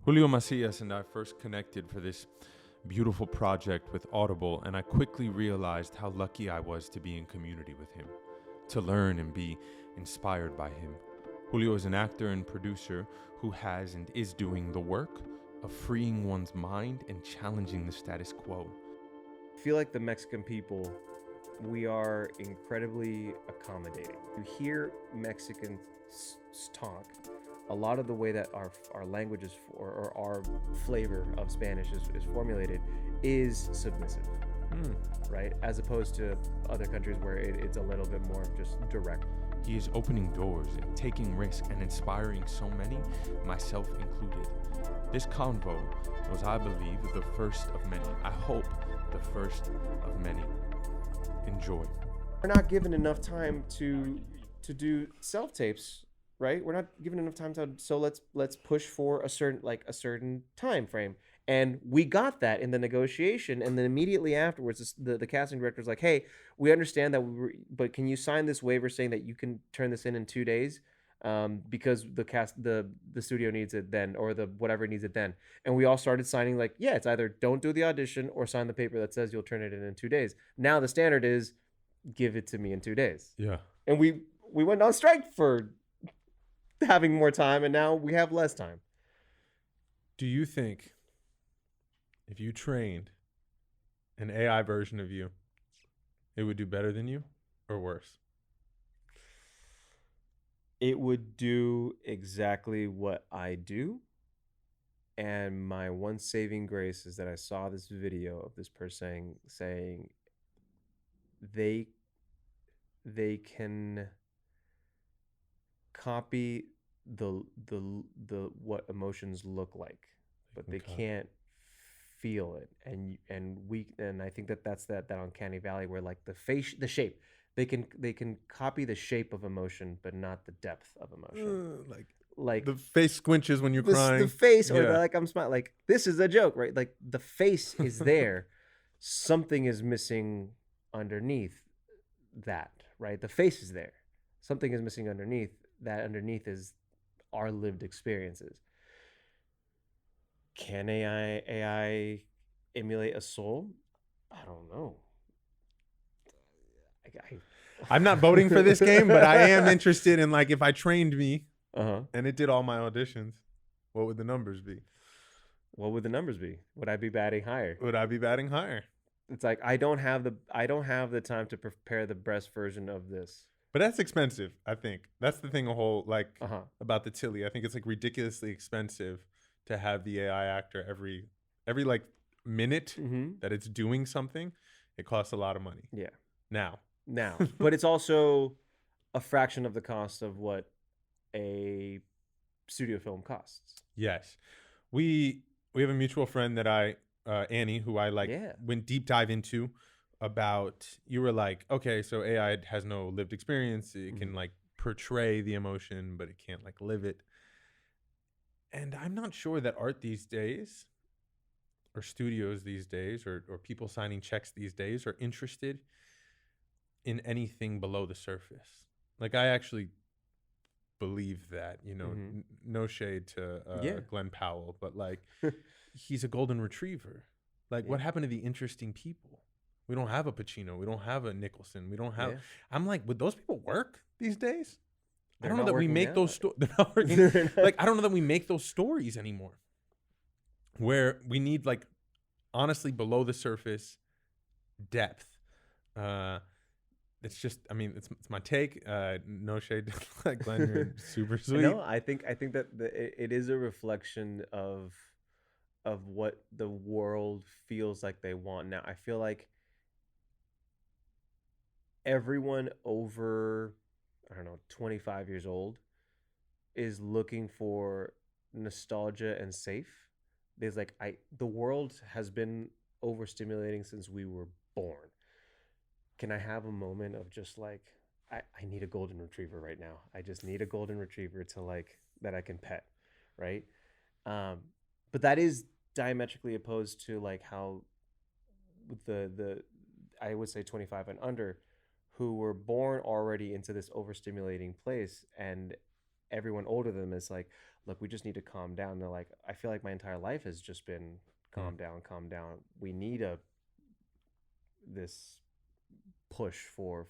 Julio Macias and I first connected for this beautiful project with Audible, and I quickly realized how lucky I was to be in community with him, to learn and be inspired by him. Julio is an actor and producer who has and is doing the work of freeing one's mind and challenging the status quo. I feel like the Mexican people, we are incredibly accommodating. You hear Mexicans talk, a lot of the way that our language is or our flavor of Spanish is formulated is submissive, right? As opposed to other countries where it's a little bit more just direct. He is opening doors and taking risks and inspiring so many, myself included. This convo was, I believe, the first of many. I hope the first of many. Enjoy. We're not given enough time to do self tapes, right? We're not given enough time to, so let's push for a certain time frame. And we got that in the negotiation, and then immediately afterwards, the casting director's like, "Hey, we understand that, but can you sign this waiver saying that you can turn this in 2 days, because the studio needs it then, or the whatever needs it then." And we all started signing like, "Yeah, it's either don't do the audition or sign the paper that says you'll turn it in 2 days." Now the standard is, give it to me in 2 days. Yeah. And we went on strike for having more time, and now we have less time. Do you think if you trained an AI version of you, it would do better than you or worse? It would do exactly what I do. And my one saving grace is that I saw this video of this person saying they can copy the what emotions look like, but they can't feel it. And I think that's that uncanny valley where, like, the shape, they can copy the shape of emotion but not the depth of emotion. Like the face squinches when you're crying. The face, or like I'm smiling, like this is a joke, right? Like the face is there. Something is missing underneath that, right? The face is there. Something is missing underneath. That underneath is our lived experiences. Can AI emulate a soul? I don't know. I'm not voting for this game, but I am interested in, like, if I trained me and it did all my auditions, what would the numbers be? What would the numbers be? Would I be batting higher? Would I be batting higher? It's like I don't have the time to prepare the best version of this. But that's expensive, I think. That's the thing about the Tilly. I think it's like ridiculously expensive to have the AI actor every like minute that it's doing something. It costs a lot of money. Yeah. Now. But it's also a fraction of the cost of what a studio film costs. Yes. We have a mutual friend that Annie, who I went deep dive into about. You were like, okay, so AI has no lived experience. It can like portray the emotion, but it can't like live it. And I'm not sure that art these days, or studios these days, or people signing checks these days are interested in anything below the surface. Like, I actually believe that, no shade to Glenn Powell, but like he's a golden retriever. Like, what happened to the interesting people? We don't have a Pacino. We don't have a Nicholson. We don't have. I'm like, would those people work these days? I don't know that we make those stories. They're not working. Like, I don't know that we make those stories anymore. Where we need, like, honestly, below the surface depth. It's just, I mean, it's my take. No shade, like Glenn, you're super sweet. No, I think that it is a reflection of what the world feels like they want now. I feel like everyone over, I don't know, 25 years old is looking for nostalgia and safe. There's like, the world has been overstimulating since we were born. Can I have a moment of just like, I need a golden retriever right now. I just need a golden retriever to, like, that I can pet, right? But that is diametrically opposed to, like, how the I would say 25 and under, who were born already into this overstimulating place, and everyone older than them is like, look, we just need to calm down. And they're like, I feel like my entire life has just been Mm. calm down. We need a this push for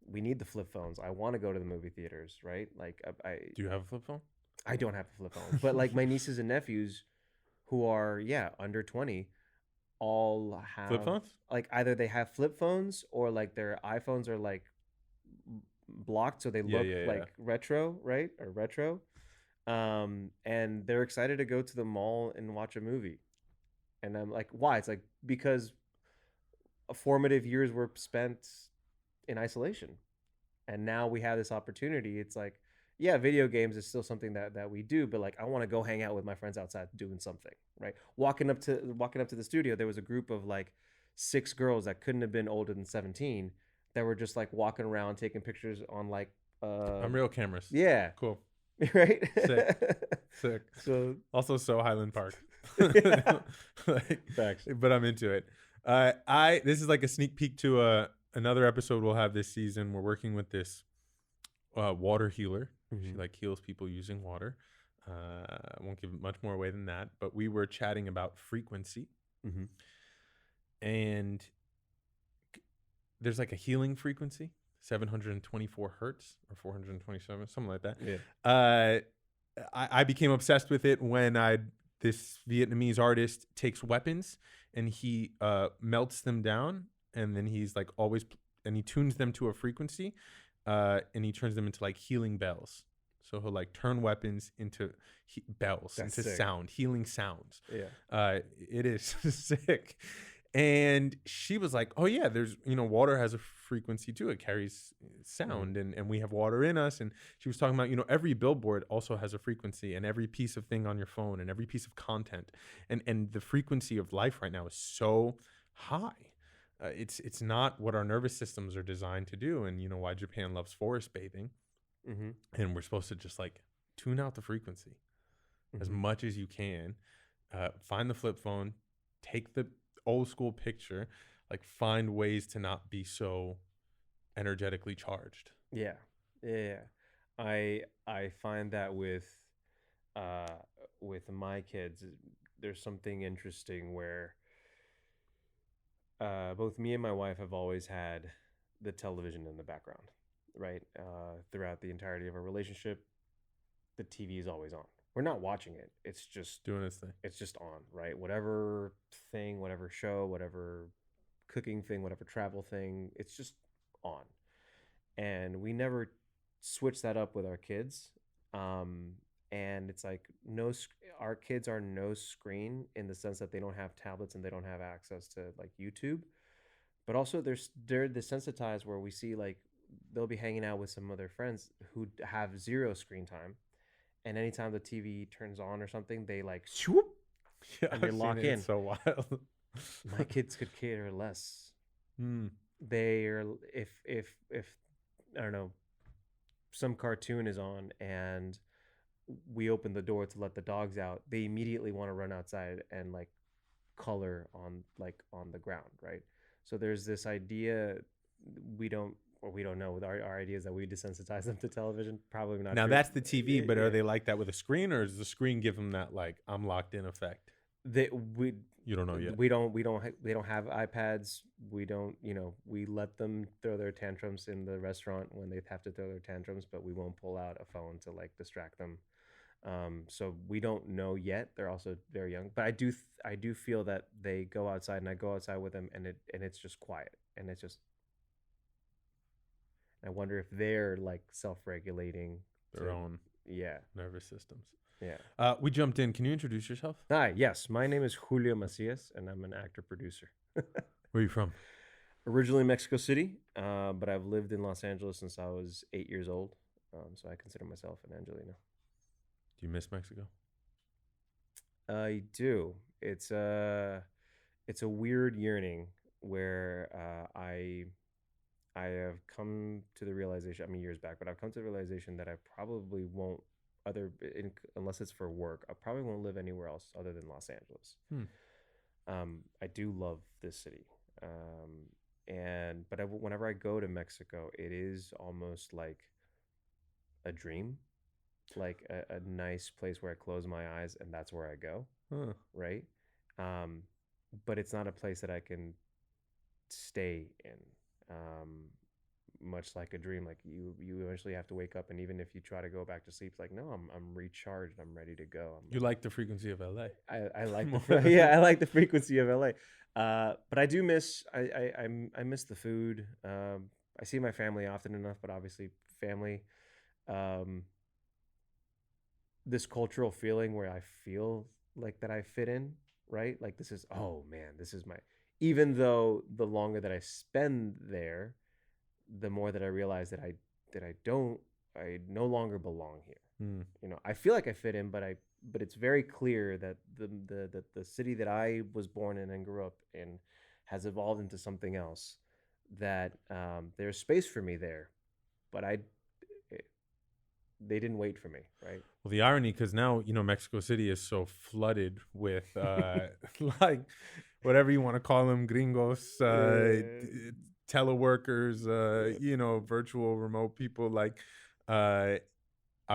we need the flip phones. I want to go to the movie theaters, right? Like Do you have a flip phone? I don't have a flip phone, but like my nieces and nephews who are under 20 all Flip have phones? like either they have flip phones or like their iPhones are like blocked so they Yeah, look yeah, yeah. like retro, right? Or retro. And they're excited to go to the mall and watch a movie. And I'm like, why? It's like because formative years were spent in isolation. And now we have this opportunity. It's like, yeah, video games is still something that we do, but like I want to go hang out with my friends outside doing something, right? Walking up to the studio, there was a group of like 6 girls that couldn't have been older than 17 that were just like walking around taking pictures on like Unreal cameras. yeah. Cool. Right? Sick. So Also so Highland Park. yeah. Like, Facts. but I'm into it. This is like a sneak peek to another episode we'll have this season. We're working with this water healer. She like heals people using water. I won't give much more away than that, but we were chatting about frequency. And there's like a healing frequency, 724 hertz or 427, something like that. Yeah. I became obsessed with it when this Vietnamese artist takes weapons and he melts them down, and then he's like and he tunes them to a frequency, and he turns them into like healing bells. So he'll like turn weapons into bells, That's into sick. sound, healing sounds. Yeah. It is sick. And she was like, oh yeah, there's, water has a frequency too. It carries sound, and we have water in us. And she was talking about, every billboard also has a frequency, and every piece of thing on your phone and every piece of content. And the frequency of life right now is so high. It's not what our nervous systems are designed to do. And why Japan loves forest bathing. And we're supposed to just like tune out the frequency as much as you can. Find the flip phone, take the old school picture, like find ways to not be so energetically charged. Yeah. I find that with my kids, there's something interesting where both me and my wife have always had the television in the background, right? Throughout the entirety of our relationship, the TV is always on. We're not watching it. It's just doing its thing. It's just on, right? Whatever thing, whatever show, whatever cooking thing, whatever travel thing, it's just on. And we never switch that up with our kids. And it's like our kids are no screen in the sense that they don't have tablets and they don't have access to like YouTube. But also they're desensitized where we see like they'll be hanging out with some other friends who have zero screen time, and anytime the TV turns on or something, they like swoop, and they lock in. It's so wild. My kids could care less. Mm. They are if I don't know, some cartoon is on and we open the door to let the dogs out, they immediately want to run outside and like color on the ground, right? So there's this idea we don't know with our ideas that we desensitize them to television. Probably not. Now true. that's the TV, but are they like that with a screen, or does the screen give them that like I'm locked in effect? You don't know yet. They don't have iPads. We don't, we let them throw their tantrums in the restaurant when they have to throw their tantrums, but we won't pull out a phone to like distract them. So we don't know yet. They're also very young, but I do feel that they go outside and I go outside with them, and it's just quiet, and it's just. I wonder if they're like self-regulating their own nervous systems. Yeah. We jumped in. Can you introduce yourself? Hi. Yes, my name is Julio Macias, and I'm an actor producer. Where are you from? Originally Mexico City, but I've lived in Los Angeles since I was 8 years old. So I consider myself an Angelino. Do you miss Mexico? I do. It's a weird yearning where I have come to the realization, years back, but I've come to the realization that I probably won't, unless it's for work, I probably won't live anywhere else other than Los Angeles. I do love this city. But whenever I go to Mexico, it is almost like a dream, like a nice place where I close my eyes and that's where I go, Huh. right? Um, but it's not a place that I can stay in. Um, Much like a dream, like you eventually have to wake up, and even if you try to go back to sleep, it's like no, I'm recharged, I'm ready to go. You like the frequency of LA. I like yeah, I like the frequency of LA. But I do miss I miss the food. I see my family often enough, but obviously family. Um, this cultural feeling where I feel like that I fit in, right? Like this is oh man, this is my. Even though the longer that I spend there, the more that I realize that I don't I no longer belong here. Mm. You know, I feel like I fit in, but it's very clear that the city that I was born in and grew up in has evolved into something else. That there's space for me there, but they didn't wait for me, right? Well, the irony, because now Mexico City is so flooded with like whatever you want to call them, gringos, teleworkers, virtual remote people. Like, I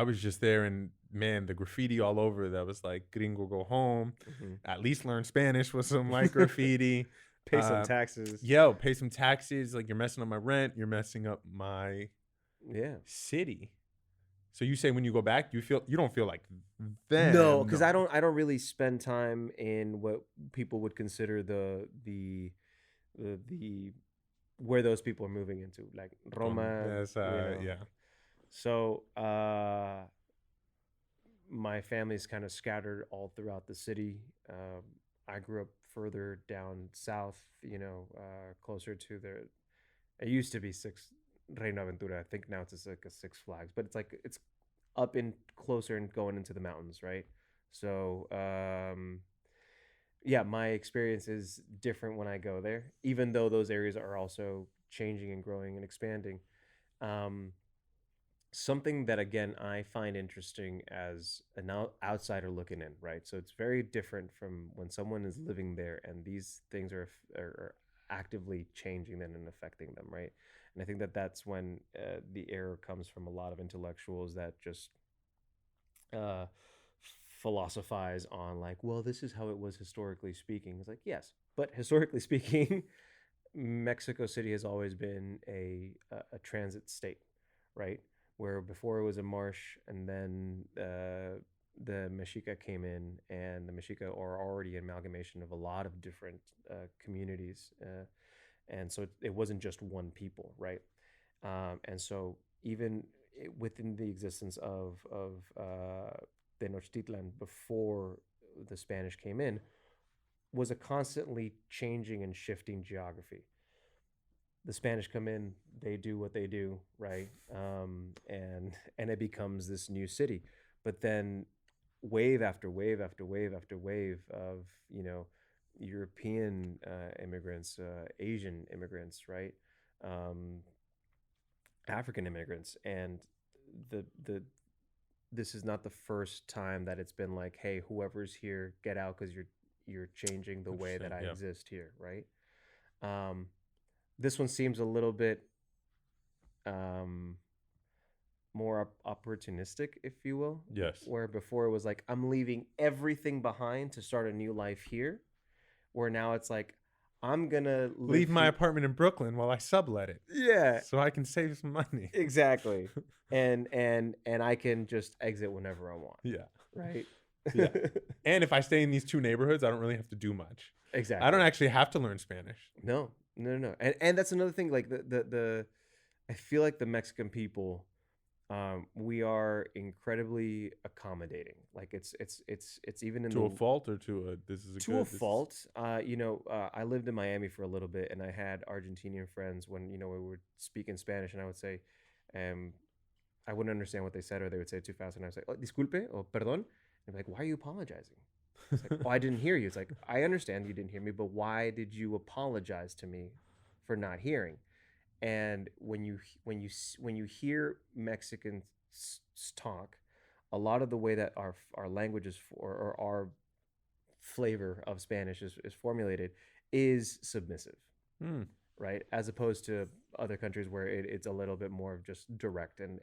was just there, and man, the graffiti all over that was like "Gringo, go home." Mm-hmm. At least learn Spanish with some like graffiti. Pay some taxes. Yo, pay some taxes. Like, you're messing up my rent. You're messing up my city. So you say when you go back, you don't feel like them? No, because I don't really spend time in what people would consider the where those people are moving into, like Roma. Yeah. So my family's kind of scattered all throughout the city. I grew up further down south, closer to the. It used to be Reino Aventura. I think now it's like a Six Flags, but it's up in closer and going into the mountains, right? So yeah, my experience is different when I go there, even though those areas are also changing and growing and expanding. Um, Something that again I find interesting as an outsider looking in, right? So it's very different from when someone is living there and these things are actively changing them and affecting them, right? And I think that that's when the error comes from a lot of intellectuals that just uh, philosophize on like, well, this is how it was historically speaking. It's like yes, but historically speaking, Mexico City has always been a transit state, right? Where before it was a marsh, and then the Mexica came in, and the Mexica are already an amalgamation of a lot of different communities, and so it wasn't just one people, right? And so even within the existence of Tenochtitlan before the Spanish came in, was a constantly changing and shifting geography. The Spanish come in, they do what they do, right? And it becomes this new city. But then wave after wave after wave after wave of European immigrants, Asian immigrants, right? Um, African immigrants, and the this is not the first time that it's been like, hey, whoever's here, get out because you're changing the way that I exist here, right? Um, this one seems a little bit um, more opportunistic, if you will. Yes. Where before it was like, I'm leaving everything behind to start a new life here. Where now it's like, I'm gonna leave my apartment in Brooklyn while I sublet it. Yeah. So I can save some money. Exactly. and I can just exit whenever I want. Yeah. Right. Yeah. And if I stay in these two neighborhoods, I don't really have to do much. Exactly. I don't actually have to learn Spanish. No. And that's another thing. Like the I feel like the Mexican people, we are incredibly accommodating. Like it's even in to a fault, or to a this is a to good, a fault. I lived in Miami for a little bit, and I had Argentinian friends when we would speak in Spanish, and I would say, I wouldn't understand what they said, or they would say it too fast, and I would say, "Oh, disculpe," or "perdón," and they'd be like, "Why are you apologizing?" It's like, "Oh, I didn't hear you." It's like, I understand you didn't hear me, but why did you apologize to me for not hearing? And when you hear Mexicans talk, a lot of the way that our languages or our flavor of Spanish is formulated is submissive, right? As opposed to other countries where it's a little bit more of just direct and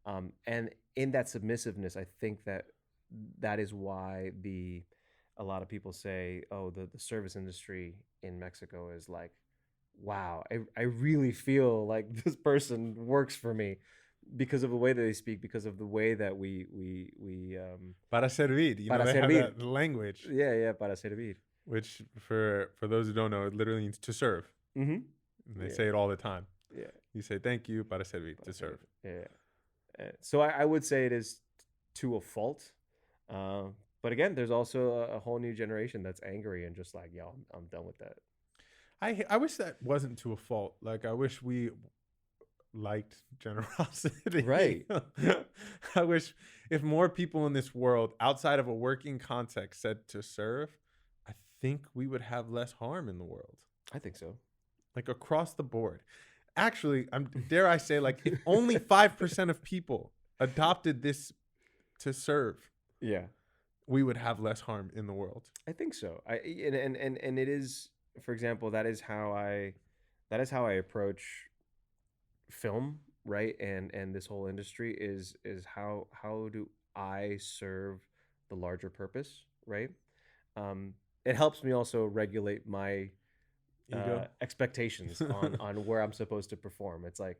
And in that submissiveness, I think that that is why the a lot of people say, oh, the service industry in Mexico is like, wow, I really feel like this person works for me because of the way that they speak, because of the way that we Para servir, para they have servir. that language, Yeah, para servir. which for those who don't know, it literally means to serve. Mm-hmm. And they Yeah, say it all the time. yeah, You say thank you, para servir, para to servir. serve. Yeah. So I would say it is to a fault. But again, there's also a whole new generation that's angry and just like, yo, I'm done with that. I wish that wasn't to a fault. Like I wish we liked generosity. Right. I wish if more people in this world outside of a working context said to serve, I think we would have less harm in the world. I think so. Like across the board. Actually, dare I say, like if only 5% of people adopted this to serve, Yeah, we would have less harm in the world. I think so. And it is, for example, that is how I approach film, right? And this whole industry is how do I serve the larger purpose, right? It helps me also regulate my Ego. expectations on where I'm supposed to perform. It's like,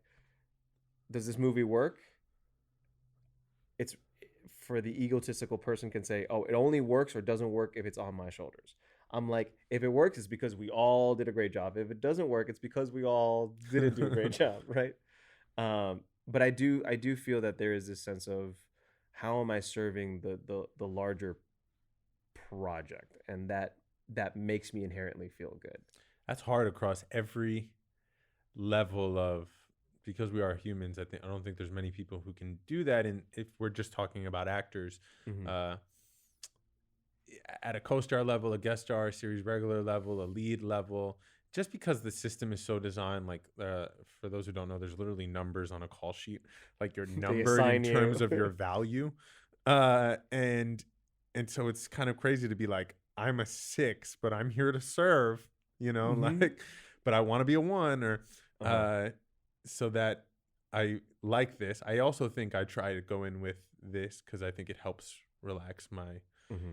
does this movie work? It's for the egotistical person can say, oh, it only works or doesn't work if it's on my shoulders. I'm like, if it works, it's because we all did a great job. If it doesn't work, it's because we all didn't do a great job, right? But I do feel that there is this sense of how am I serving the larger project, and that makes me inherently feel good. That's hard across every level of, because we are humans. I don't think there's many people who can do that. And if we're just talking about actors, Mm-hmm. At a co-star level, a guest star, a series regular level, a lead level, just because the system is so designed, like for those who don't know, there's literally numbers on a call sheet, like you're numbered in terms of your value, and so it's kind of crazy to be like, I'm a 6, but I'm here to serve, Mm-hmm. like, but I want to be a 1, or Uh-huh. so that I like this. I also think I try to go in with this because I think it helps relax my Mm-hmm.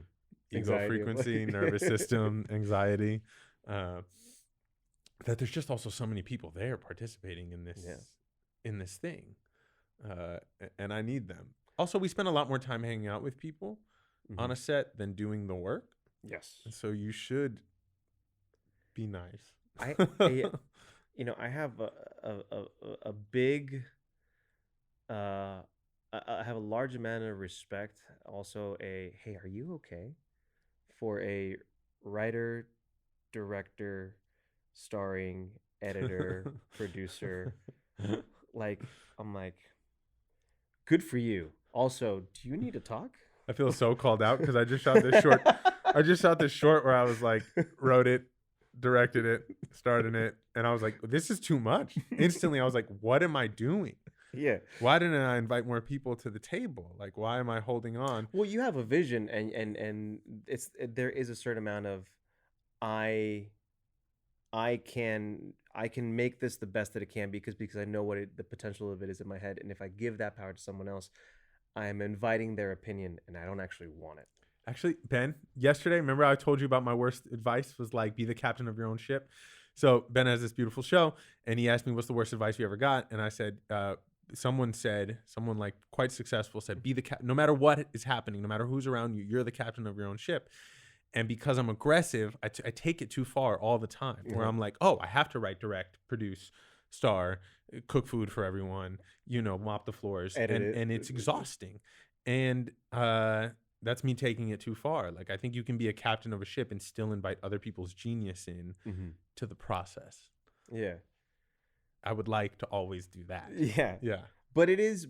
ego Anxiety of frequency, like nervous system, anxiety. Uh, that there's just also so many people there participating in this yeah. thing, uh, and I need them. Also, we spend a lot more time hanging out with people Mm-hmm. on a set than doing the work, Yes. and so you should be nice. I I have a big I have a large amount of respect, also a hey, are you okay, for a writer, director, starring, editor, producer. Like, I'm like, good for you. Also, do you need to talk? I feel so called out because I just shot this short. I just shot this short where I was like, wrote it, directed it, started it, and I was like, this is too much. Instantly, I was like, what am I doing? Yeah. Why didn't I invite more people to the table? Like, why am I holding on? Well, you have a vision, and there is a certain amount of I I can make this the best that it can because I know what the potential of it is in my head, and if I give that power to someone else, I am inviting their opinion, and I don't actually want it. Actually, Ben, yesterday, remember I told you about my worst advice was like, be the captain of your own ship. So Ben has this beautiful show, and he asked me, what's the worst advice you ever got? And I said, someone like quite successful said, be the no matter what is happening, no matter who's around you, you're the captain of your own ship. And because I'm aggressive, I take it too far all the time, where I'm like, oh, I have to write, direct, produce, star, cook food for everyone, mop the floors, Edit it. and it's exhausting. And that's me taking it too far. Like, I think you can be a captain of a ship and still invite other people's genius in Mm-hmm. to the process. Yeah. I would like to always do that. Yeah. Yeah. But it is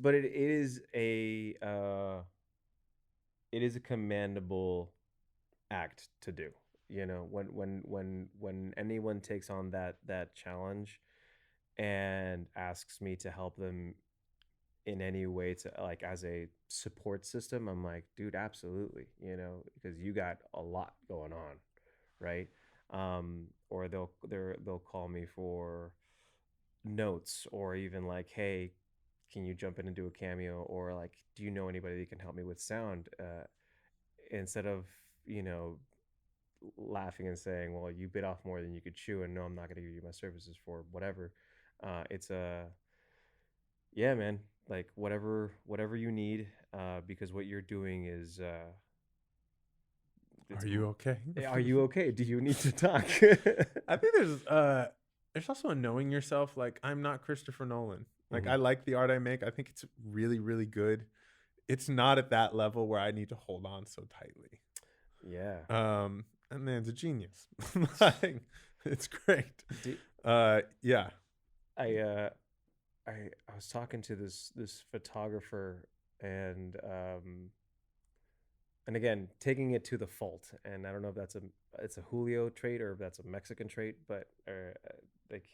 a commendable act to do. When anyone takes on that challenge and asks me to help them in any way, to like as a support system, I'm like, dude, absolutely, because you got a lot going on, right? Or they'll call me for notes, or even like, hey, can you jump in and do a cameo, or like, do you know anybody that can help me with sound? Instead of, you know, laughing and saying, well, you bit off more than you could chew, and no, I'm not going to give you my services for whatever. It's a Yeah, man, like whatever you need, because what you're doing is Are you okay? Are you okay? Do you need to talk? I think there's also a knowing yourself. Like, I'm not Christopher Nolan. Like, Mhm. I like the art I make. I think it's really, really good. It's not at that level where I need to hold on so tightly. Yeah. That man's a genius. Like, it's great. Yeah. I I was talking to this photographer, and again, taking it to the fault, and I don't know if it's a Julio trait or if that's a Mexican trait, but like,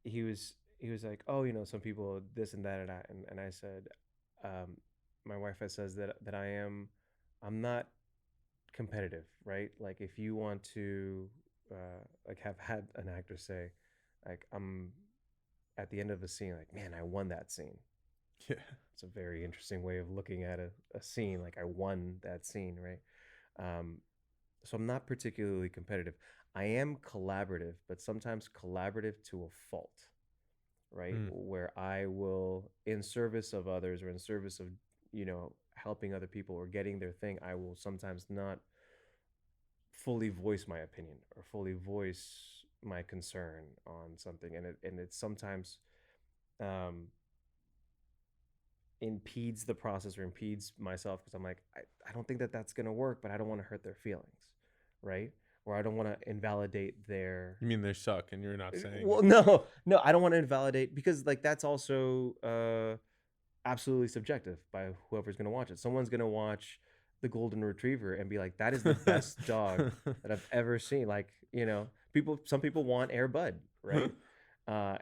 he was like, oh, you know, some people this and that and that, and I said, um, my wife says that I'm not competitive, right? Like, if you want to like have had an actor say, like, I'm at the end of a scene, like, man, I won that scene. Yeah. It's a very interesting way of looking at a scene, like, I won that scene, right? um, so I'm not particularly competitive. I am collaborative, but sometimes collaborative to a fault, right? Mm. Where I will, in service of others, or in service of, you know, helping other people or getting their thing, I will sometimes not fully voice my opinion or fully voice my concern on something, and it sometimes um, impedes the process or impedes myself, because I'm like, I don't think that that's gonna work, but I don't want to hurt their feelings, right? Or I don't want to invalidate their. You mean they suck and you're not saying Well, it? no, I don't want to invalidate, because like that's also absolutely subjective by whoever's gonna watch it. Someone's gonna watch the golden retriever and be like, that is the best dog that I've ever seen. Like, you know, some people want Air Bud, right?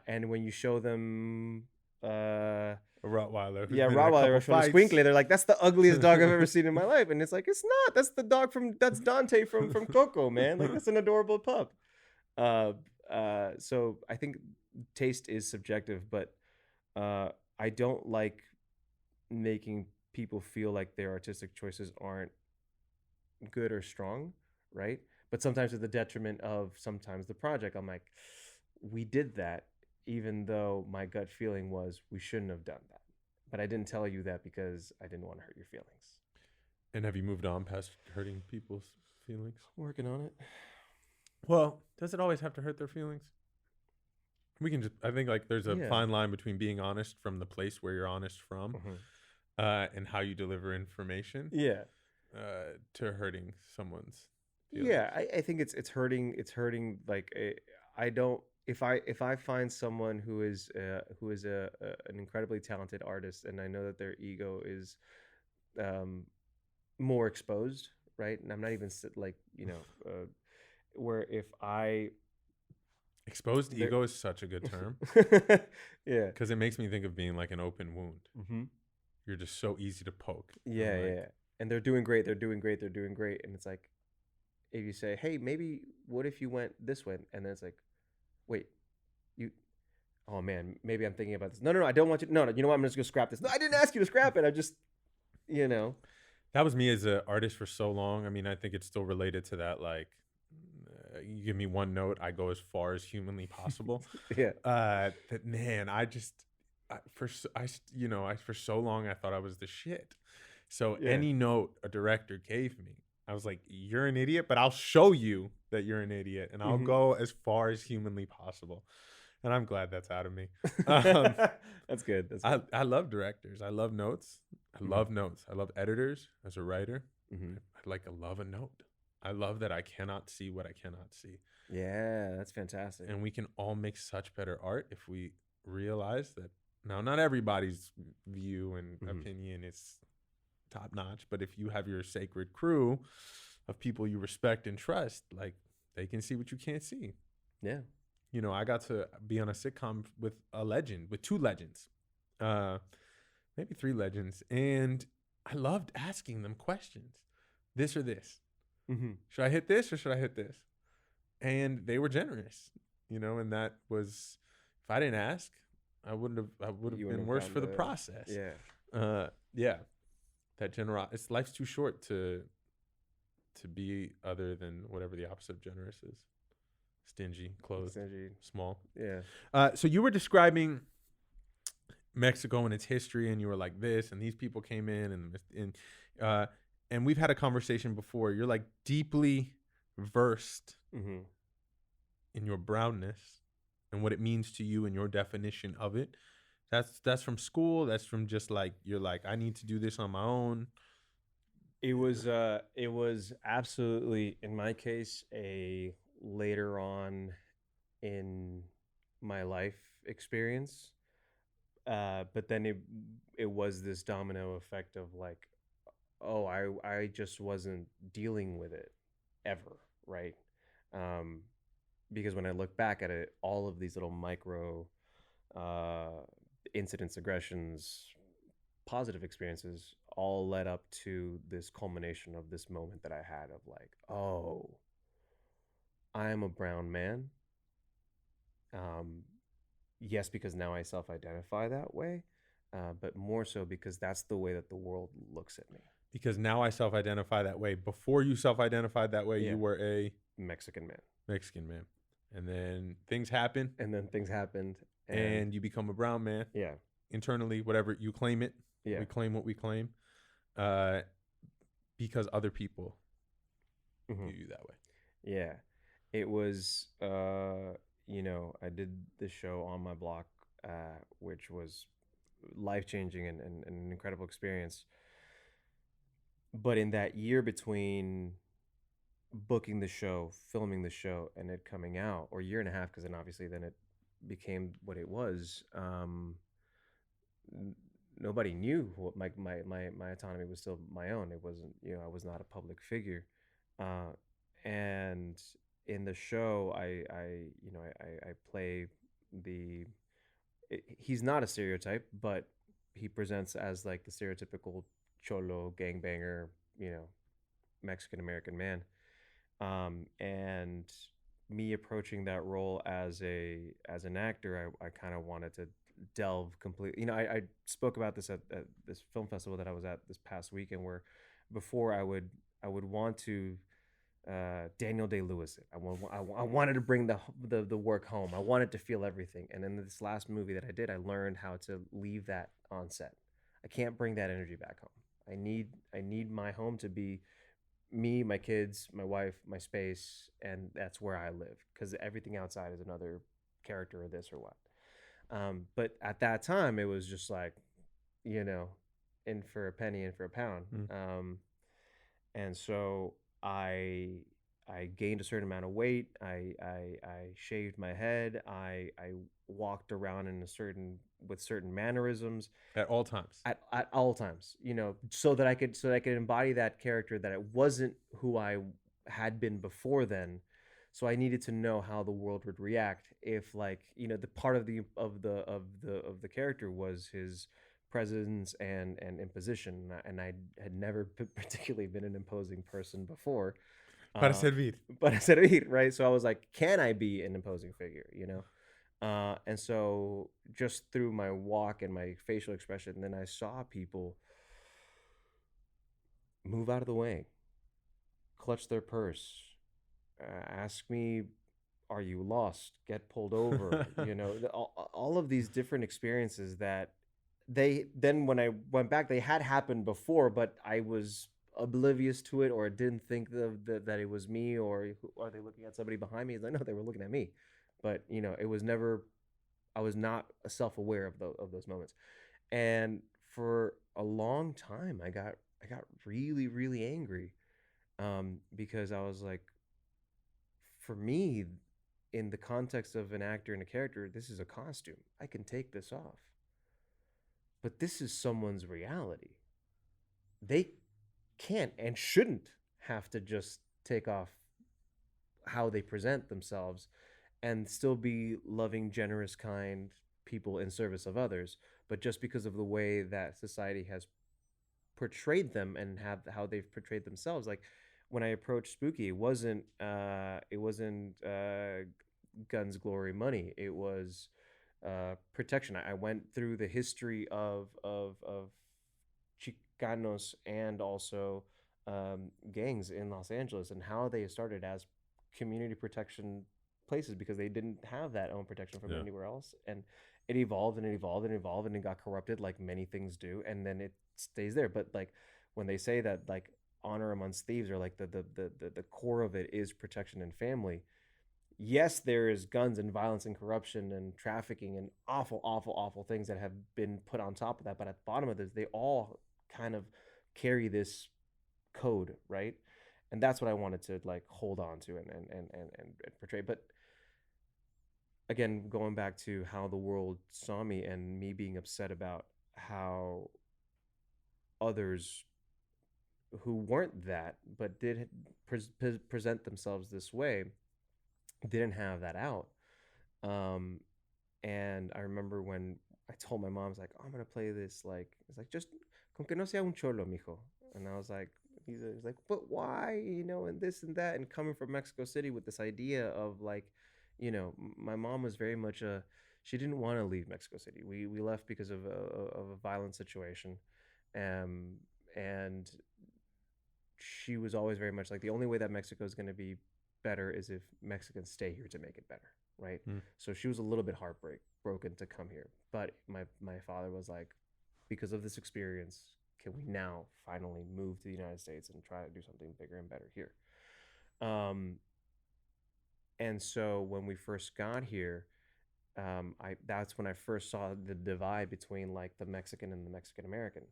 And when you show them A Rottweiler who's yeah, been in a Rottweiler couple from a fights. Squinkly, they're like, that's the ugliest dog I've ever seen in my life. And it's like, it's not. That's Dante from Coco, man. Like, that's an adorable pup. Uh, so I think taste is subjective, but I don't like making people feel like their artistic choices aren't good or strong, right? But sometimes at the detriment of sometimes the project. I'm like, we did that, even though my gut feeling was we shouldn't have done that. But I didn't tell you that because I didn't want to hurt your feelings. And have you moved on past hurting people's feelings? I'm working on it. Well, does it always have to hurt their feelings? We can just, I think, like, there's a fine line between being honest from the place where you're honest from, and how you deliver information. Yeah. To hurting someone's feelings. Yeah, I think it's hurting. It's hurting. Like, I don't. If I find someone who is an incredibly talented artist, and I know that their ego is more exposed, right? And I'm not even like, you know, where if I exposed ego is such a good term. Yeah, because it makes me think of being like an open wound. Mm-hmm. You're just so easy to poke. Yeah, yeah. And they're doing great. They're doing great. They're doing great. And it's like, if you say, hey, maybe what if you went this way? And then it's like, wait, you, oh man, maybe I'm thinking about this. No, I don't want you. No, you know what? I'm just gonna scrap this. No, I didn't ask you to scrap it. I just, you know. That was me as an artist for so long. I mean, I think it's still related to that. Like, you give me one note, I go as far as humanly possible. Yeah. That, man, for so long I thought I was the shit. So any note a director gave me, I was like, you're an idiot, but I'll show you that you're an idiot, and I'll go as far as humanly possible. And I'm glad that's out of me. That's good. I love directors. I love notes. I love notes. I love editors as a writer. I love a note. I love that I cannot see what I cannot see. Yeah, that's fantastic. And we can all make such better art if we realize that. Now, not everybody's view and opinion is top notch, but if you have your sacred crew of people you respect and trust, like, they can see what you can't see. Yeah. You know, I got to be on a sitcom with two legends, maybe three legends, and I loved asking them questions. This or this? Should I hit this or should I hit this? And they were generous, you know, and that was, if I didn't ask, I would have You wouldn't been have worse gotten for the the process. yeah. Yeah, that it's life's too short to be other than whatever the opposite of generous is. Stingy, closed, Stingy. small. Yeah. So you were describing Mexico and its history, and you were like this, and these people came in, uh, and we've had a conversation before. You're like deeply versed Mm-hmm. in your brownness and what it means to you and your definition of it. That's from school. That's from just like you're like I need to do this on my own. It was absolutely, in my case, a later on in my life experience. But then it was this domino effect of like, oh, I just wasn't dealing with it ever, right? Um, because when I look back at it, all of these little micro uh, incidents, aggressions, positive experiences all led up to this culmination of this moment that I had of like, oh, I'm a brown man. Um, yes, because now I self identify that way, but more so because that's the way that the world looks at me. Because now I self-identify that way. Before you self-identified that way, Yeah. you were a Mexican man. Mexican man, and then things happen, And then things happened, and you become a brown man. Yeah. Internally, whatever you claim it, Yeah. we claim what we claim, uh, because other people Mm-hmm. view you that way. Yeah. It was, I did the show on my block, which was life changing and an incredible experience. But in that year between booking the show, filming the show, and it coming out, or year and a half, because then obviously then it became what it was. Nobody knew what my autonomy was still my own. It wasn't, I was not a public figure, and in the show, I play the. He's not a stereotype, but he presents as like the stereotypical cholo gangbanger, Mexican American man, and me approaching that role as an actor, I kind of wanted to delve completely. I spoke about this at this film festival that I was at this past weekend, where before I would want to Daniel Day Lewis it. I wanted to bring the work home. I wanted to feel everything. And in this last movie that I did, I learned how to leave that on set. I can't bring that energy back home. I need my home to be me, my kids, my wife, my space, and that's where I live, because everything outside is another character or this or what. But at that time, it was just like, you know, in for a penny, in for a pound. And so I gained a certain amount of weight. I shaved my head. I walked around in a certain with certain mannerisms At all times. at all times, so that I could embody that character, that it wasn't who I had been before then. So I needed to know how the world would react if, like, the part of the character was his presence and imposition, and I had never particularly been an imposing person before. Para uh, servir. but I said eat, right? So I was like, can I be an imposing figure? And so just through my walk and my facial expression, then I saw people move out of the way, clutch their purse, ask me, "Are you lost?" Get pulled over. All of these different experiences that they then, when I went back, they had happened before, but I was oblivious to it, or didn't think that it was me, or are they looking at somebody behind me? I know they were looking at me, but it was never. I was not self-aware of those moments, and for a long time, I got really really angry, because I was like, for me, in the context of an actor and a character, this is a costume. I can take this off, but this is someone's reality. They can't and shouldn't have to just take off how they present themselves and still be loving, generous, kind people in service of others. But just because of the way that society has portrayed them and have how they've portrayed themselves, like when I approached Spooky, it wasn't guns, glory, money. It was protection. I went through the history of Chicanos and also gangs in Los Angeles and how they started as community protection places because they didn't have that own protection from Yeah. anywhere else, and it evolved and it evolved and evolved and it got corrupted like many things do, and then it stays there. But like when they say that like honor amongst thieves or like the core of it is protection and family, yes, there is guns and violence and corruption and trafficking and awful, awful, awful things that have been put on top of that. But at the bottom of this, they all kind of carry this code, right? And that's what I wanted to like hold on to and portray. But again, going back to how the world saw me and me being upset about how others who weren't that but did present themselves this way didn't have that out. Um, and I remember when I told my mom, I was like, oh, I'm gonna play this. Like, it's like just con que no sea un cholo, mijo. And I was like, he's like, but why? You know, and this and that. And coming from Mexico City with this idea of like, you know, my mom was very much a. She didn't want to leave Mexico City. We left because of a violent situation, um, and she was always very much like the only way that Mexico is going to be better is if Mexicans stay here to make it better, right? Mm. So she was a little bit broken to come here, but my father was like, because of this experience, can we now finally move to the United States and try to do something bigger and better here? And so when we first got here, I that's when I first saw the divide between like the Mexican and the Mexican American,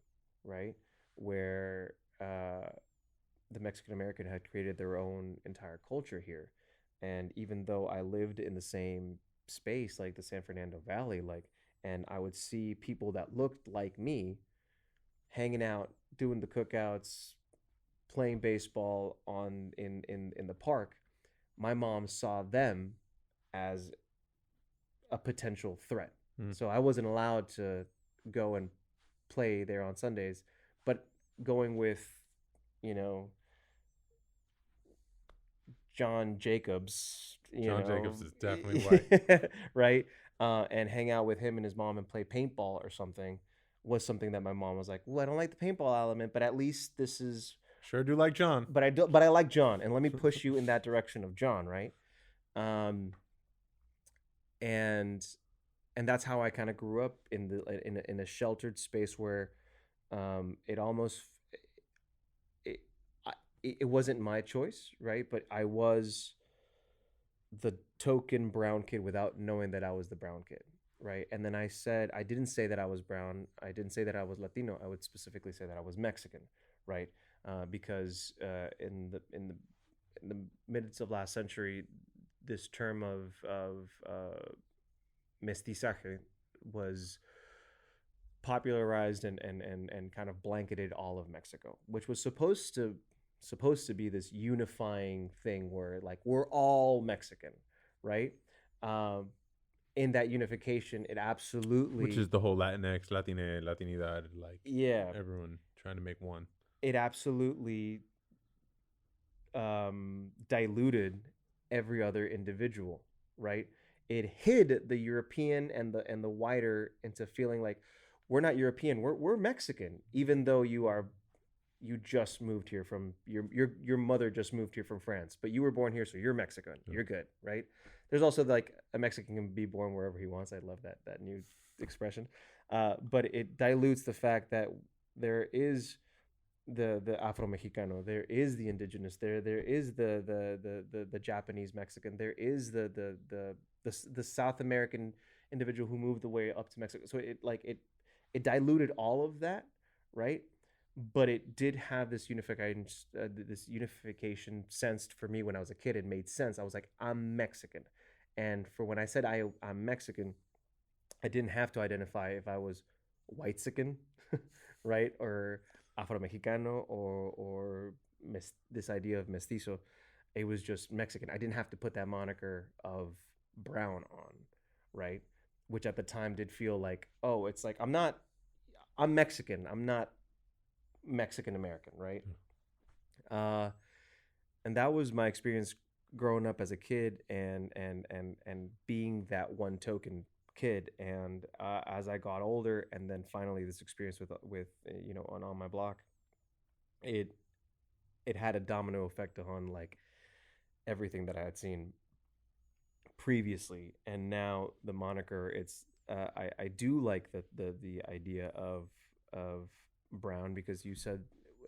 right? Where the Mexican American had created their own entire culture here. And even though I lived in the same space, like the San Fernando Valley, like, and I would see people that looked like me hanging out, doing the cookouts, playing baseball in the park, my mom saw them as a potential threat. Mm. So I wasn't allowed to go and play there on Sundays, but going with, you know, John Jacobs, John Jacobs is definitely white. right? And hang out with him and his mom and play paintball or something was something that my mom was like, well, I don't like the paintball element, but at least this is. Sure do like John. But I like John, and let me push you in that direction of John, right? And that's how I kind of grew up in a sheltered space where it almost it, it wasn't my choice, right? But I was the token brown kid without knowing that I was the brown kid, right? And then I didn't say that I was brown. I didn't say that I was Latino. I would specifically say that I was Mexican, right? Because in the midst of last century, this term of mestizaje was popularized and kind of blanketed all of Mexico, which was supposed to be this unifying thing where like we're all Mexican, right? Um, in that unification, it absolutely, which is the whole Latinx, Latine, Latinidad, like yeah, everyone trying to make one. It absolutely diluted every other individual, right? It hid the European and the whiter into feeling like we're not European, we're Mexican, even though you just moved here from your mother just moved here from France, but you were born here, so you're Mexican. Yeah. You're good, right? There's also like a Mexican can be born wherever he wants. I love that new expression, but it dilutes the fact that there is the Afro Mexicano, there is the indigenous, there is the Japanese Mexican, there is the South American individual who moved the way up to Mexico. So it diluted all of that, right? But it did have this unification sensed for me when I was a kid. It made sense. I was like, I'm Mexican, and for when I said I'm Mexican, I didn't have to identify if I was white-sican, right, or Afro Mexicano or this idea of mestizo. It was just Mexican. I didn't have to put that moniker of brown on, right? Which at the time did feel like, oh, it's like I'm Mexican. I'm not Mexican American, right? And that was my experience growing up as a kid and being that one token kid, and as I got older, and then finally this experience with on my block, it it had a domino effect on like everything that I had seen previously, and now the moniker. I do like the idea of brown, because you said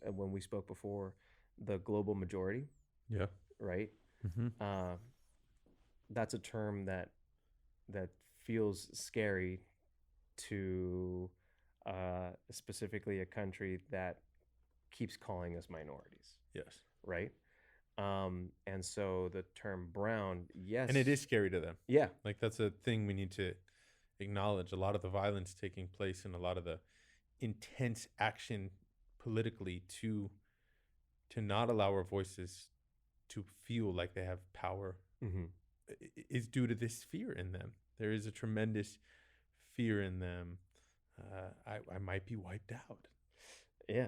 when we spoke before, the global majority, Yeah. right? Mm-hmm. Uh, that's a term that feels scary to specifically a country that keeps calling us minorities, Yes. right? And so the term brown, yes, And it is scary to them. yeah, Like that's a thing we need to acknowledge. A lot of the violence taking place and a lot of the intense action politically to not allow our voices to feel like they have power mm-hmm. is due to this fear in them. There is a tremendous fear in them. I might be wiped out. Yeah,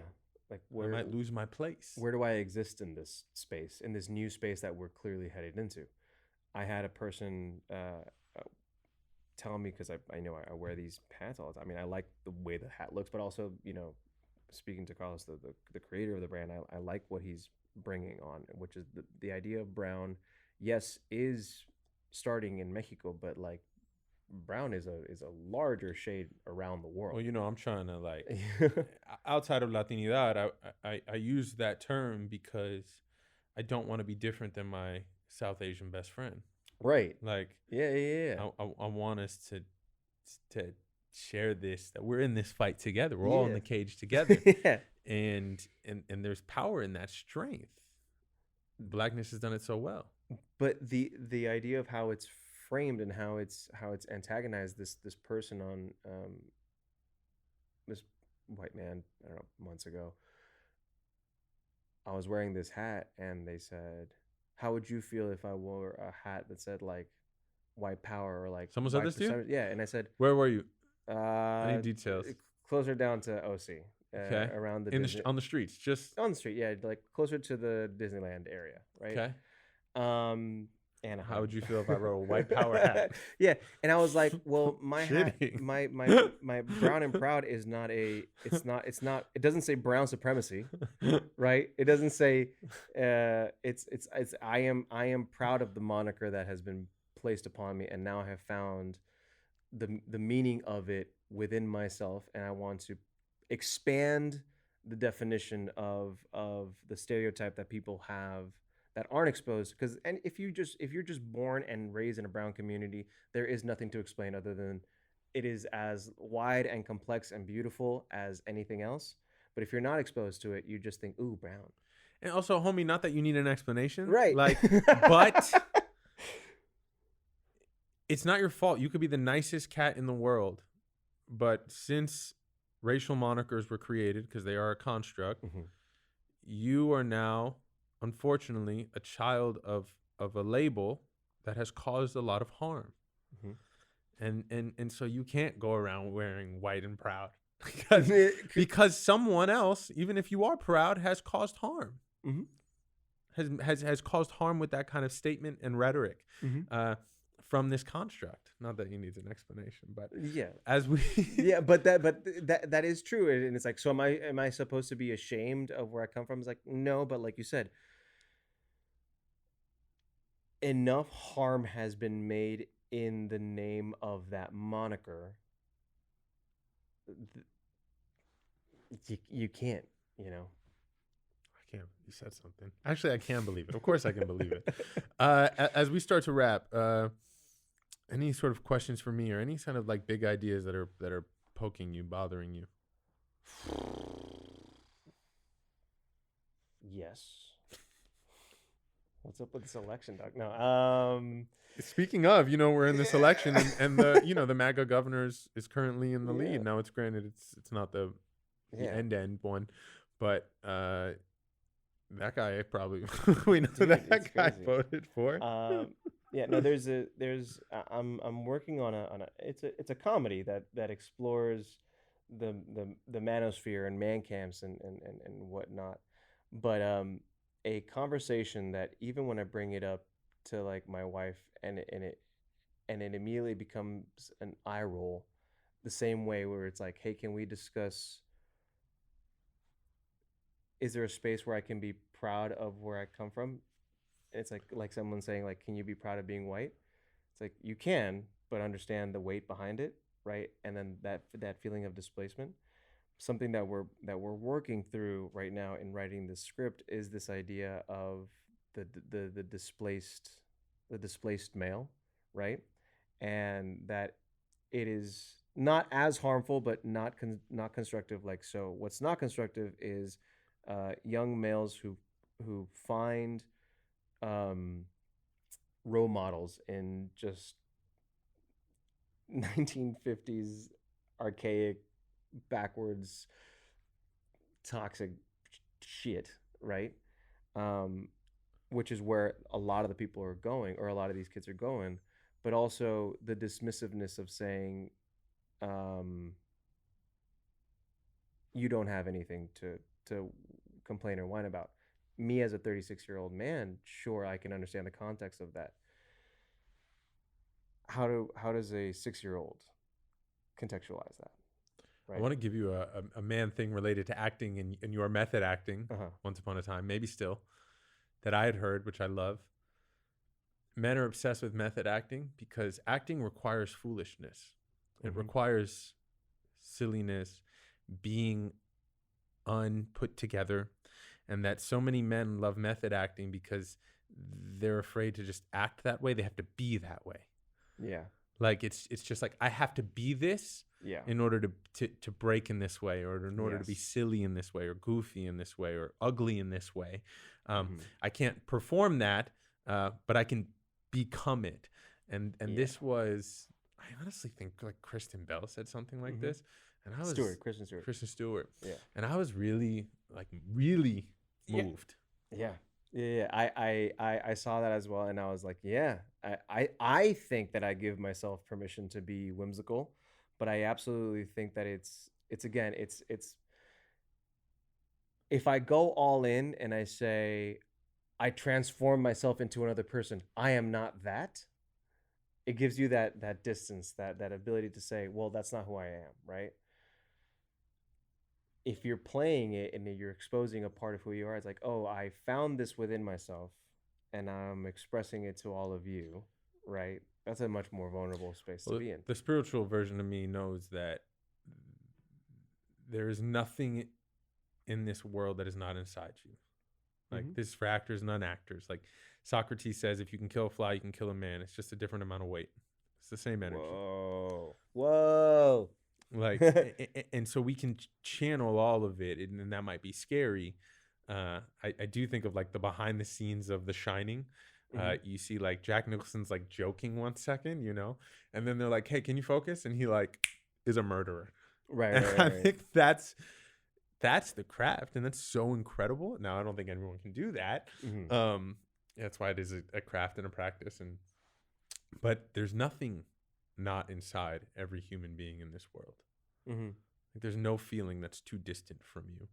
like I might lose my place. Where do I exist in this space, in this new space that we're clearly headed into? I had a person tell me, because I know I wear these hats all the time. I mean, I like the way the hat looks, but also, speaking to Carlos, the creator of the brand, I like what he's bringing on, which is the idea of brown. Yes, is starting in Mexico, but like brown is a larger shade around the world. Well, I'm trying to like outside of Latinidad, I use that term because I don't want to be different than my South Asian best friend. Right. Like, yeah. I want us to share this, that we're in this fight together. We're all in the cage together. Yeah. And there's power in that strength. Blackness has done it so well. But the idea of how it's framed and how it's antagonized this person on this white man, I don't know, months ago. I was wearing this hat and they said, how would you feel if I wore a hat that said like white power or like someone said this to you? Yeah, and I said, where were you? Any details? Closer down to OC. Okay. Around the on the streets, just on the street, yeah, like closer to the Disneyland area, right? Okay. Anaheim. How would you feel if I wore a white power hat? Yeah, and I was like, well, my hat, my brown and proud is not it's not it doesn't say brown supremacy, right? It doesn't say it's I am proud of the moniker that has been placed upon me, and now I have found the meaning of it within myself, and I want to expand the definition of the stereotype that people have that aren't exposed. Because and if you're just born and raised in a brown community, there is nothing to explain other than it is as wide and complex and beautiful as anything else. But if you're not exposed to it, you just think, ooh, brown. And also, homie, not that you need an explanation, right? Like, but it's not your fault. You could be the nicest cat in the world, but since racial monikers were created, because they are a construct, you are now, unfortunately, a child of a label that has caused a lot of harm. And so you can't go around wearing white and proud because someone else, even if you are proud, has caused harm. Has caused harm with that kind of statement and rhetoric from this construct. Not that you need an explanation, but yeah, as we yeah, but that is true, and it's like, so am I supposed to be ashamed of where I come from? It's like, no, but like you said, enough harm has been made in the name of that moniker. You can't, I can't. You said something. Actually, I can believe it. Of course, I can believe it. As we start to wrap, any sort of questions for me, or any kind of like big ideas that are poking you, bothering you? Yes. What's up with this election, Doc? No. Speaking of, we're in this election, and the MAGA governor is currently in the lead. Now, it's granted it's not the end one, but that guy probably we know that guy voted for. Yeah, no, I'm working on it's a comedy that explores the manosphere and man camps and whatnot, but a conversation that even when I bring it up to like my wife and it and it immediately becomes an eye roll, the same way where it's like, hey, can we discuss, is there a space where I can be proud of where I come from? And it's like someone saying, like, can you be proud of being white? It's like, you can, but understand the weight behind it, right? And then that feeling of displacement. Something that we're working through right now in writing this script is this idea of the displaced male, right? And that it is not as harmful, but not constructive. Like, so, what's not constructive is young males who find um, role models in just 1950s archaic, backwards, toxic shit, right? Um, which is where a lot of the people are going, or a lot of these kids are going, but also the dismissiveness of saying, um, you don't have anything to complain or whine about. Me as a 36-year-old man, sure, I can understand the context of that. How does a 6-year-old contextualize that, I right? want to give you a man thing related to acting and your method acting. Uh-huh. Once upon a time, maybe still, that I had heard, which I love. Men are obsessed with method acting because acting requires foolishness. It requires silliness, being unput together, and that so many men love method acting because they're afraid to just act that way. They have to be that way. Yeah. Like it's just like, I have to be this Yeah. in order to break in this way, or in order to be Yes. silly in this way, or goofy in this way, or ugly in this way. Mhm. I can't perform that, but I can become it. And Yeah. this was, I honestly think, like, Kristen Bell said something like this, and I was Kristen Stewart, Yeah. and I was really moved. Yeah. Yeah. I saw that as well, and I was like, yeah, I think that I give myself permission to be whimsical, but I absolutely think that it's again, it's if I go all in and I say I transform myself into another person, I am not that. It gives you that distance, that ability to say, well, that's not who I am, right? If you're playing it and you're exposing a part of who you are, it's like, oh, I found this within myself and I'm expressing it to all of you, right? That's a much more vulnerable space to Well, be in. the spiritual version of me knows that there is nothing in this world that is not inside you. Like, this is for actors, non-actors. Like Socrates says, if you can kill a fly, you can kill a man. It's just a different amount of weight. It's the same energy. Whoa. Like, and so we can channel all of it, and that might be scary. I do think of, like, the behind the scenes of The Shining. You see, like, Jack Nicholson's, like, joking 1 second, and then they're like, hey, can you focus? And he, like, is a murderer. Right. I think that's the craft, and that's so incredible. Now, I don't think everyone can do that. That's why it is a craft and a practice. But there's nothing not inside every human being in this world. Like, there's no feeling that's too distant from you.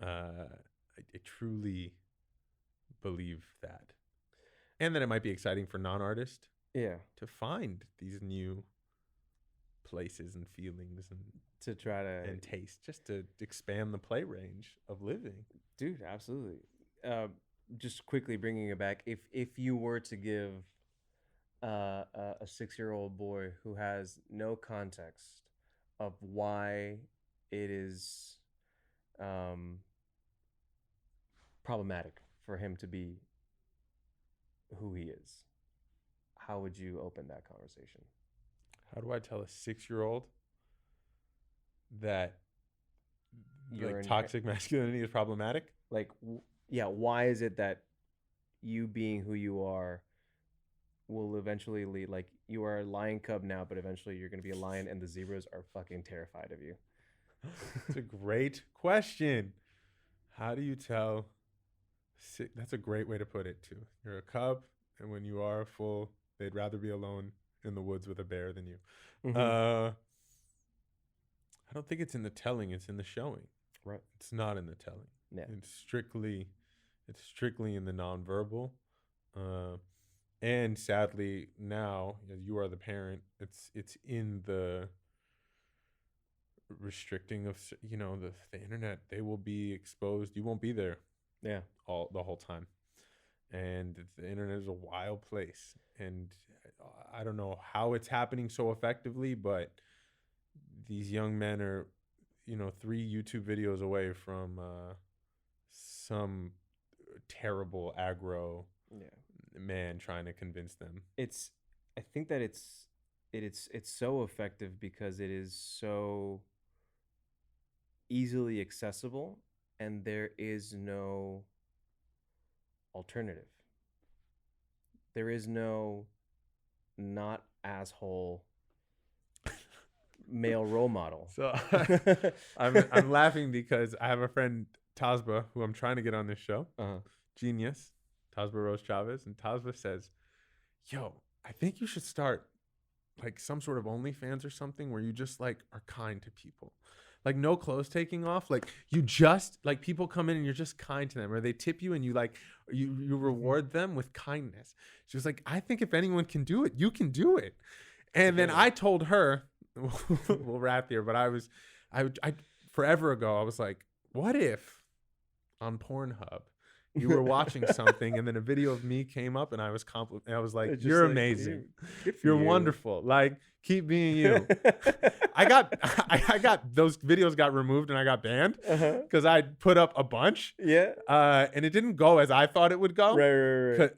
I truly believe that, and that it might be exciting for non-artists, to find these new places and feelings and to try to and taste, just to expand the play range of living. Dude, absolutely. Just quickly bringing it back, if you were to give a 6-year-old boy who has no context of why it is problematic for him to be who he is, how would you open that conversation? How do I tell a 6-year-old that like toxic masculinity is problematic? Like, yeah, why is it that you being who you are will eventually lead, like, you are a lion cub now, but eventually you're going to be a lion and the zebras are fucking terrified of you? It's a great question. How do you tell? That's a great way to put it, too. You're a cub, and when you are full, they'd rather be alone in the woods with a bear than you. I don't think it's in the telling, it's in the showing. Right. It's not in the telling. Yeah. It's strictly in the nonverbal. And sadly, now you are the parent. It's in the restricting of the internet. They will be exposed. You won't be there. Yeah. The whole time. And the internet is a wild place. And I don't know how it's happening so effectively, but these young men are, 3 YouTube videos away from some terrible aggro man trying to convince them. I think that it's so effective because it is so easily accessible and there is no alternative. There is no not asshole male role model. So I'm laughing because I have a friend Tasba who I'm trying to get on this show. Genius, Tasba Rose Chavez, and Tasba says, "Yo, I think you should start like some sort of OnlyFans or something where you just like are kind to people." Like no clothes taking off. Like you just like people come in and you're just kind to them, or they tip you and you like you reward them with kindness. She was like, I think if anyone can do it, you can do it. And then I told her, we'll wrap here, but I forever ago I was like, what if on Pornhub you were watching something and then a video of me came up and I was like, you're amazing. You're wonderful. Like, keep being you. I got those videos got removed and I got banned because I put up a bunch. Yeah. And it didn't go as I thought it would go. Right.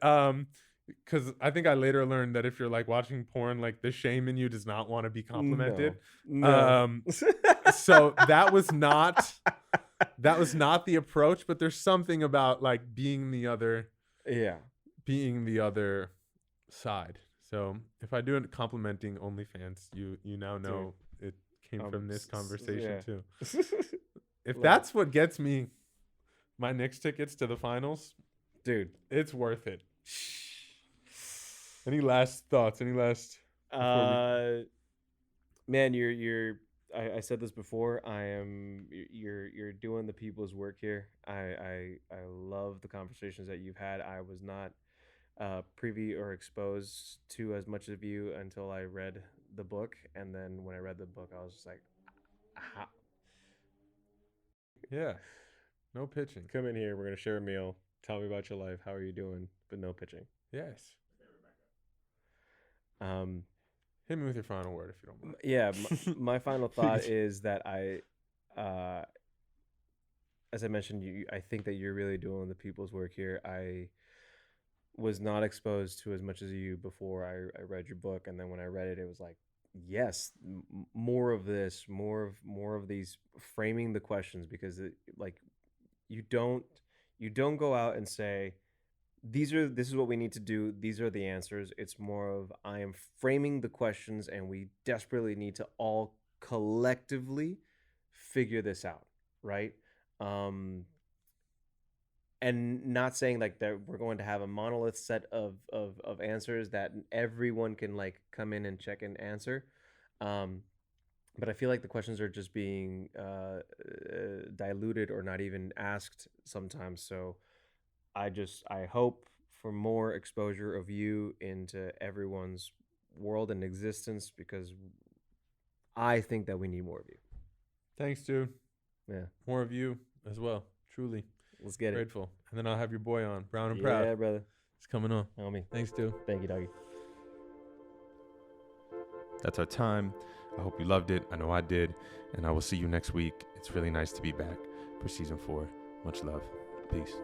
Because I think I later learned that if you're like watching porn, like the shame in you does not want to be complimented. No. So that was not the approach, but there's something about like being the other side. So if I do it complimenting OnlyFans, you now know it came from this conversation too. If that's what gets me my Knicks tickets to the finals, dude, it's worth it. Any last thoughts? Man, I said this before. You're doing the people's work here. I love the conversations that you've had. I was not privy or exposed to as much of you until I read the book, and then when I read the book, I was just like, how? Yeah, no pitching. Come in here. We're gonna share a meal. Tell me about your life. How are you doing? But no pitching. Yes. Hit me with your final word if you don't mind. Yeah, my final thought is that as I mentioned, I think that you're really doing the people's work here. I was not exposed to as much as you before I read your book, and then when I read it, it was like, yes, more of this, more of these, framing the questions, because you don't go out and say, this is what we need to do, these are the answers. It's more of, I am framing the questions and we desperately need to all collectively figure this out, right? And not saying like that we're going to have a monolith set of answers that everyone can like come in and check and answer, but I feel like the questions are just being diluted or not even asked sometimes. So I hope for more exposure of you into everyone's world and existence, because I think that we need more of you. Thanks, dude. Yeah. More of you as well. Truly. Let's get Grateful. And then I'll have your boy on. Brown and Proud. Yeah, brother. It's coming on. Homie. Thanks, dude. Thank you, doggy. That's our time. I hope you loved it. I know I did. And I will see you next week. It's really nice to be back for season 4. Much love. Peace.